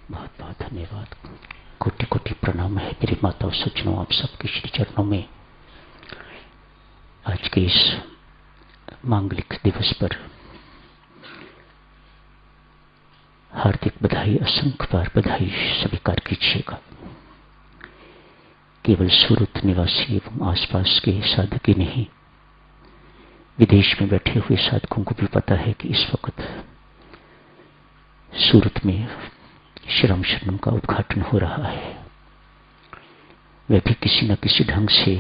बहुत बहुत धन्यवाद। कोटि कोटि प्रणाम है मेरी माताओं सज्जनों, आप सबके श्री चरणों में आज के इस मांगलिक दिवस पर हार्दिक बधाई, असंख्य बार बधाई स्वीकार कीजिएगा। केवल सूरत निवासी एवं आसपास के साधक ही नहीं, विदेश में बैठे हुए साधकों को भी पता है कि इस वक्त सूरत में श्री राम शरणम का उद्घाटन हो रहा है। वह भी किसी न किसी ढंग से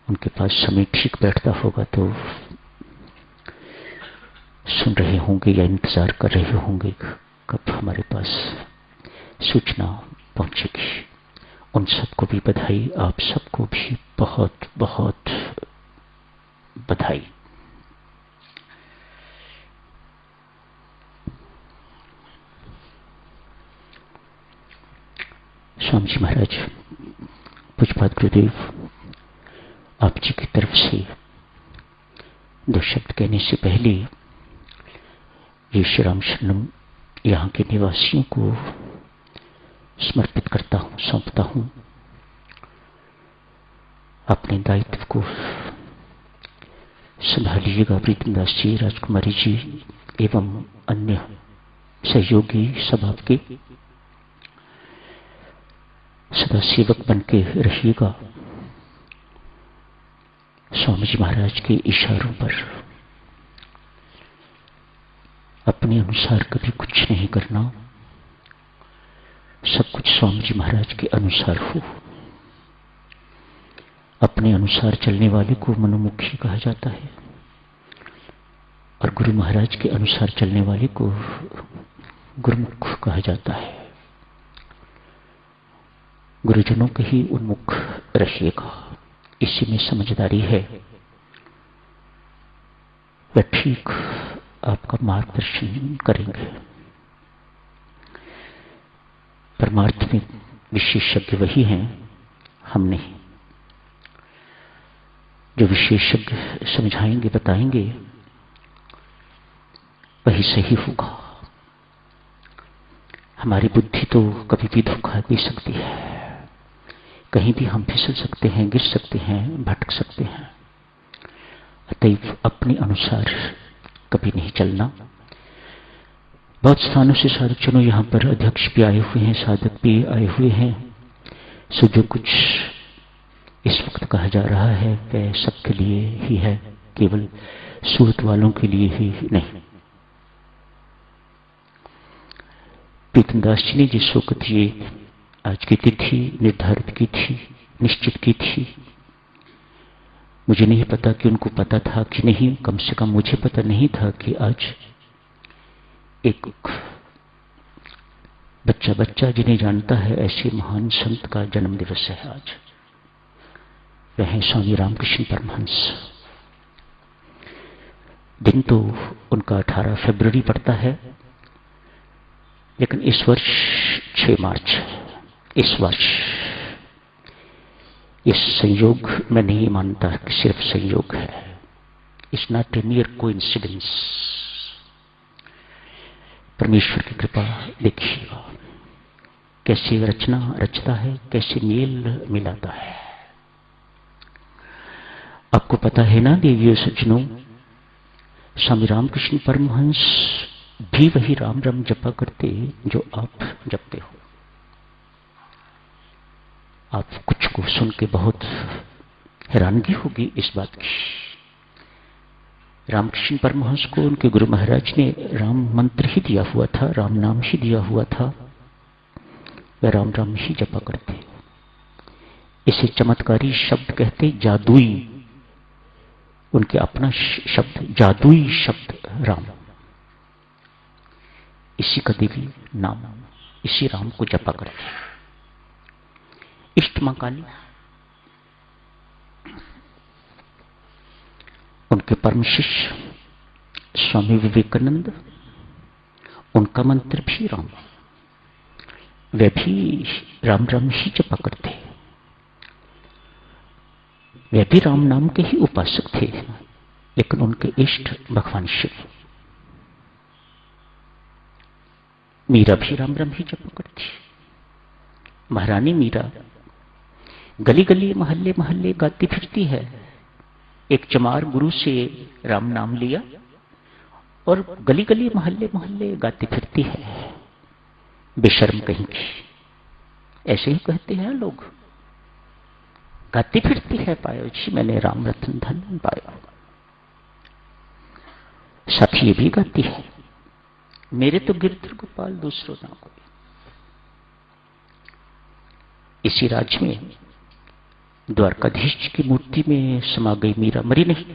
उनके पास समय ठीक बैठता होगा तो सुन रहे होंगे या इंतजार कर रहे होंगे कब हमारे पास सूचना पहुंचेगी। उन सबको भी बधाई, आप सबको भी बहुत बहुत बधाई। स्वामी जी महाराज, पूज्यपाद गुरुदेव, आप जी की तरफ से दो शब्द कहने से पहले ये श्री राम शरणम यहाँ के निवासियों को समर्पित करता हूँ, सौंपता हूँ। अपने दायित्व को संभालिएगा प्रीतम दास जी, राजकुमारी जी एवं अन्य सहयोगी सब आपके सदा सेवक बन के रहिएगा। स्वामी जी महाराज के इशारों पर अपने अनुसार कभी कुछ नहीं करना, सब कुछ स्वामी जी महाराज के अनुसार हो। अपने अनुसार चलने वाले को मनोमुखी कहा जाता है और गुरु महाराज के अनुसार चलने वाले को गुरुमुख कहा जाता है। गुरुजनों के ही उन्मुख रहिएगा, इसी में समझदारी है। वह ठीक आपका मार्गदर्शन करेंगे। परमार्थ में विशेषज्ञ वही हैं, हम नहीं। जो विशेषज्ञ समझाएंगे, बताएंगे, वही सही होगा। हमारी बुद्धि तो कभी भी धोखा दे सकती है, कहीं भी हम फिसल सकते हैं, गिर सकते हैं, भटक सकते हैं। अतएव अपने अनुसार कभी नहीं चलना। बहुत स्थानों से साधक जनों यहाँ पर अध्यक्ष भी आए हुए हैं, साधक भी आए हुए हैं। सो जो कुछ इस वक्त कहा जा रहा है वह सबके लिए ही है, केवल सूरत वालों के लिए ही नहीं। प्रीतम दास जी ने जिस वक्त ये आज की तिथि निर्धारित की थी, निश्चित की थी, मुझे नहीं पता कि उनको पता था कि नहीं। कम से कम मुझे पता नहीं था कि आज एक बच्चा जिन्हें जानता है ऐसे महान संत का जन्म दिवस है आज। वह है स्वामी रामकृष्ण परमहंस। दिन तो उनका 18 फरवरी पड़ता है, लेकिन इस वर्ष 6 मार्च है। इस वर्ष इस संयोग मैं नहीं मानता कि सिर्फ संयोग है। It's not a मियर coincidence. परमेश्वर की कृपा देखिएगा कैसे रचना रचता है, कैसे मेल मिलाता है। आपको पता है ना देवियों सज्जनों, स्वामी रामकृष्ण परमहंस भी वही राम राम जपा करते जो आप जपते हो। आप कुछ को सुन के बहुत हैरानगी होगी इस बात की। रामकृष्ण परमहंस को उनके गुरु महाराज ने राम मंत्र ही दिया हुआ था, राम नाम ही दिया हुआ था। वह राम राम ही जपा करते। इसे चमत्कारी शब्द कहते, जादुई। उनके अपना शब्द, जादुई शब्द राम। इसी का दिव्य नाम, इसी राम को जपा करते। इष्ट मां काली, उनके परम शिष्य स्वामी विवेकानंद, उनका मंत्र भी राम। वे भी राम राम ही जपा करते। वे भी राम नाम के ही उपासक थे, लेकिन उनके इष्ट भगवान शिव। मीरा भी राम राम ही जप करती। महारानी मीरा गली गली मोहल्ले मोहल्ले गाती फिरती है। एक चमार गुरु से राम नाम लिया और गली गली मोहल्ले मोहल्ले गाती फिरती है। बेशर्म कहीं की, ऐसे ही कहते हैं लोग। गाती फिरती है पायो जी मैंने राम रतन धन पाया। साथ ये भी गाती है मेरे तो गिरधर गोपाल दूसरों ना कोई। इसी राज्य में द्वारकाधीश की मूर्ति में समा गई मीरा, मरी नहीं।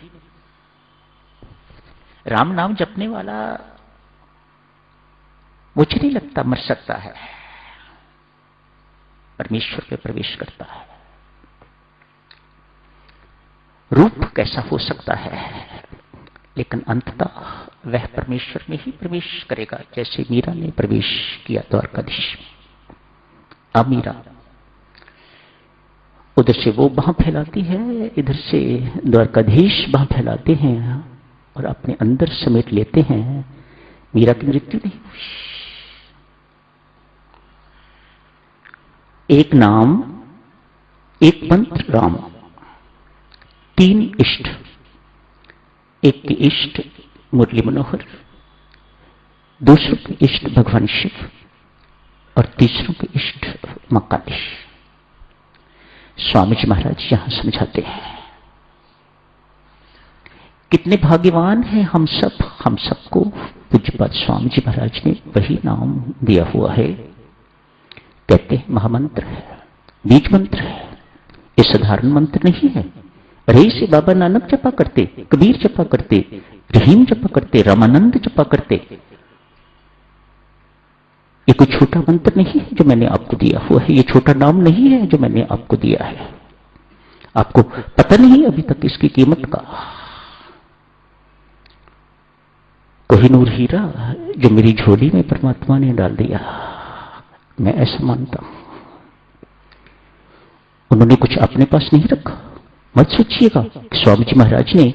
राम नाम जपने वाला मुझे नहीं लगता मर सकता है, परमेश्वर में प्रवेश करता है। रूप कैसा हो सकता है, लेकिन अंततः वह परमेश्वर में ही प्रवेश करेगा, जैसे मीरा ने प्रवेश किया द्वारकाधीश में। अब मीरा उधर से वो बाह फैलाती है, इधर से द्वारकाधीश बाह फैलाते हैं और अपने अंदर समेट लेते हैं। मीरा की मृत्यु नहीं हुई। एक नाम, एक मंत्र राम, तीन इष्ट। एक के इष्ट मुरली मनोहर, दूसरों के इष्ट भगवान शिव और तीसरों के इष्ट मां काली। स्वामी जी महाराज यहां समझाते हैं कितने भाग्यवान हैं हम सब। हम सबको पूज्यपाद स्वामी जी महाराज ने वही नाम दिया हुआ है। कहते हैं महामंत्र है, बीज मंत्र है, ये साधारण मंत्र नहीं है। अरे इसे बाबा नानक जपा करते, कबीर जपा करते, रहीम जपा करते, रामानंद जपा करते। ये कोई छोटा मंत्र नहीं है जो मैंने आपको दिया हुआ है। ये छोटा नाम नहीं है जो मैंने आपको दिया है। आपको पता नहीं अभी तक इसकी कीमत का। कोहिनूर हीरा जो मेरी झोली में परमात्मा ने डाल दिया, मैं ऐसा मानता हूं। उन्होंने कुछ अपने पास नहीं रखा। मत सोचिएगा कि स्वामी जी महाराज ने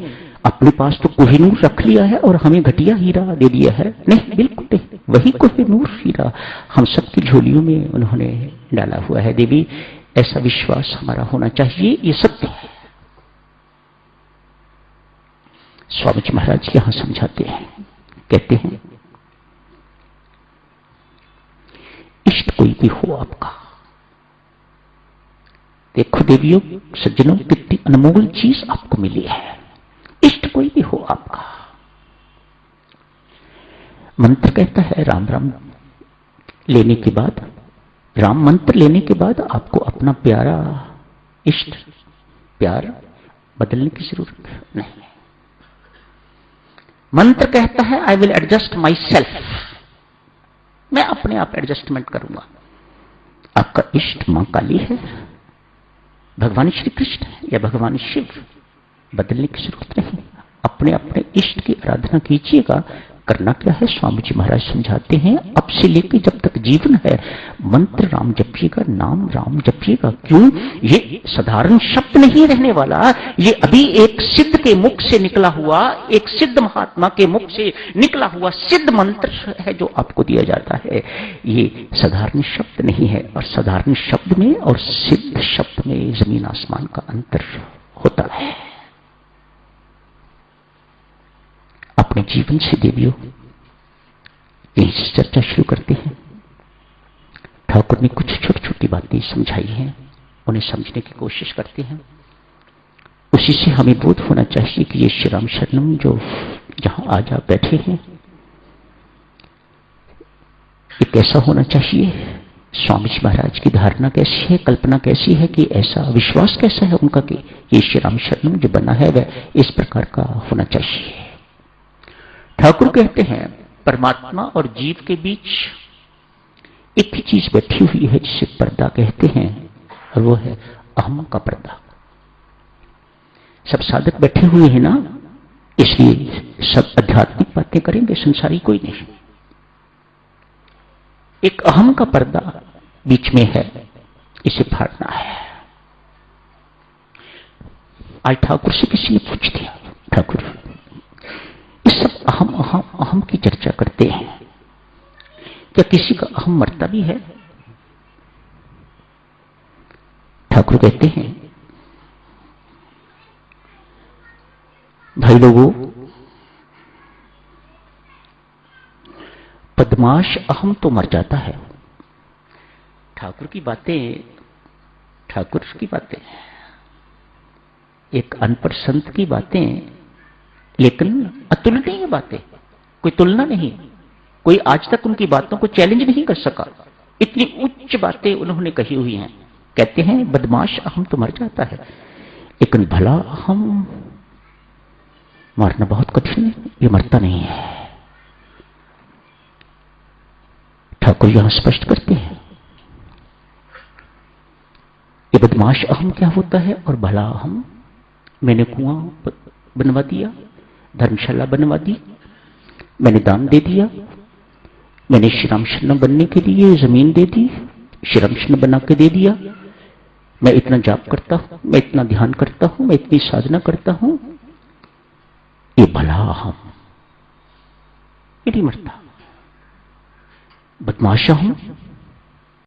अपने पास तो कोहिनूर रख लिया है और हमें घटिया हीरा दे दिया है। नहीं, बिल्कुल नहीं। वही कोहिनूर हीरा हम सबकी झोलियों में उन्होंने डाला हुआ है। देवी, ऐसा विश्वास हमारा होना चाहिए, ये सत्य है। स्वामी जी महाराज यहां समझाते हैं, कहते हैं इष्ट कोई भी हो आपका। देखो देवियों सज्जनों, कितनी अनमोल चीज आपको मिली है। इष्ट कोई भी हो आपका। मंत्र कहता है राम राम लेने के बाद, राम मंत्र लेने के बाद आपको अपना प्यारा इष्ट प्यार बदलने की जरूरत नहीं। मंत्र कहता है I will adjust my self, मैं अपने आप एडजस्टमेंट करूंगा। आपका इष्ट मां काली है, भगवान श्री कृष्ण है या भगवान शिव, बदलने की जरूरत नहीं। अपने अपने इष्ट की आराधना कीजिएगा। करना क्या है, स्वामी जी महाराज समझाते हैं, अब से लेकर जब तक जीवन है मंत्र राम जपिएगा, नाम राम जपिएगा। क्यों? ये साधारण शब्द नहीं रहने वाला। ये अभी एक सिद्ध के मुख से निकला हुआ, एक सिद्ध महात्मा के मुख से निकला हुआ सिद्ध मंत्र है जो आपको दिया जाता है। ये साधारण शब्द नहीं है। और साधारण शब्द में और सिद्ध शब्द में जमीन आसमान का अंतर होता है। अपने जीवन से देवियों यही चर्चा शुरू करते हैं। ठाकुर ने कुछ छोटी छोटी बातें समझाई हैं, उन्हें समझने की कोशिश करते हैं। उसी से हमें बोध होना चाहिए कि ये श्री राम शरणम जो जहां आज आप बैठे हैं, ये कैसा होना चाहिए। स्वामी जी महाराज की धारणा कैसी है, कल्पना कैसी है, कि ऐसा विश्वास कैसा है उनका कि ये श्री राम शरणम जो बना है वह इस प्रकार का होना चाहिए। ठाकुर कहते हैं परमात्मा और जीव के बीच एक ही चीज बैठी हुई है जिसे पर्दा कहते हैं, और वो है अहम का पर्दा। सब साधक बैठे हुए हैं ना, इसलिए सब आध्यात्मिक बातें करेंगे, संसारी कोई नहीं। एक अहम का पर्दा बीच में है, इसे फाड़ना है। आज ठाकुर से किसी ने पूछ दिया, ठाकुर इस सब अहम अहम अहम की चर्चा करते हैं, क्या किसी का अहम मरता भी है? ठाकुर कहते हैं, भाई लोगों, बदमाश अहम तो मर जाता है। ठाकुर की बातें एक अनपढ़ संत की बातें, लेकिन अतुलनीय बातें, कोई तुलना नहीं। कोई आज तक उनकी बातों को चैलेंज नहीं कर सका, इतनी उच्च बातें उन्होंने कही हुई हैं। कहते हैं बदमाश अहम तो मर जाता है, लेकिन भला अहम मरना बहुत कठिन है, ये मरता नहीं है। ठाकुर यहां स्पष्ट करते हैं ये बदमाश अहम क्या होता है और भला अहम। मैंने कुआं बनवा दिया, धर्मशाला बनवा दी, मैंने दान दे दिया, मैंने श्री शरण बनने के लिए जमीन दे दी, श्री शरण बना के दे दिया, मैं इतना जाप करता हूं, मैं इतना ध्यान करता हूं, मैं इतनी साधना करता हूं, ये भला अहम ये नहीं मरता। बदमाश अहम